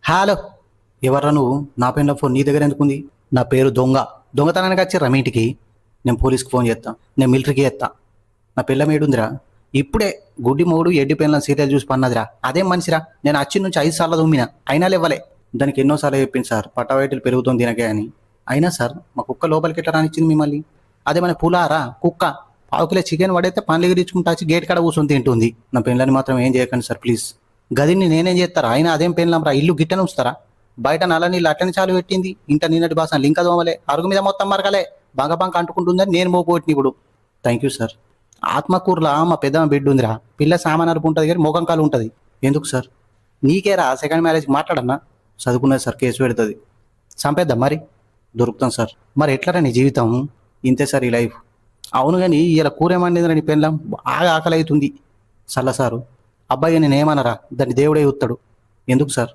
Hello, ఎవర్రా నువ్వు? నా పెన్లో ఫోన్ నీ దగ్గర ఎందుకుంది? నా పేరు దొంగ. దొంగతనానికి వచ్చిర్రా మీ ఇంటికి? నేను పోలీస్కి ఫోన్ చేస్తా, నేను మిలిటరీకి చేస్తా. నా పిల్లం ఏడుందిరా? ఇప్పుడే గుడ్డి మూడు ఎడ్డి పెళ్ళం సీరియల్ చూసి పన్నదిరా. అదేం మనిషిరా? నేను వచ్చి నుంచి 5 సార్లు దుమ్మినా అయినా లేవ్వలే. దానికి ఎన్నోసార్లు చెప్పింది సార్, పట్టవైటలు పెరుగుతుంది తినకే అని. అయినా సార్, మా కుక్క లోపలికి ఎట్లా రానిచ్చింది మిమ్మల్ని? అదే మన పులారా కుక్క 1/2 కిలో చికెన్ పడైతే పనులు ఎగిరించుకుంటా వచ్చి గేట్ కాడ కూర్చొని తింటుంది. నా పెళ్ళని మాత్రం ఏం చేయకండి సార్ ప్లీజ్. గదిని నేనేం చేస్తారా? అయినా అదేం పెళ్ళం రా, ఇల్లు గిట్టని ఉంచుతారా? బయట నల్ల నీళ్ళు అట్లని చాలు పెట్టింది, ఇంట నిన్నటి బాసన లింక దోమలే, అరుగు మీద మొత్తం మరకలే, బంక అంటుకుంటుందని నేను మోపోట్ని ఇప్పుడు. Thank you sir. ఆత్మకూరులో మా పెద్దమ్మ బిడ్డ ఉందిరా, పిల్ల సామానరుపు ఉంటుంది కానీ మోకం కాలు ఉంటుంది. ఎందుకు సార్? నీకేరా సెకండ్ మ్యారేజ్కి మాట్లాడన్నా? చదువుకున్నది సార్, కేసు పెడుతుంది. చంపేద్దాం మరి? దొరుకుతాం సార్. మరి ఎట్లరా నీ జీవితం? ఇంతే సార్ ఈ లైఫ్. అవును కానీ ఇలా కూరేమండిరా నీ పెళ్ళాం? బాగా ఆకలి అవుతుంది. సల్ల సారు, అబ్బాయి నేను ఏమనరా, దాన్ని దేవుడే చూస్తాడు. ఎందుకు సార్?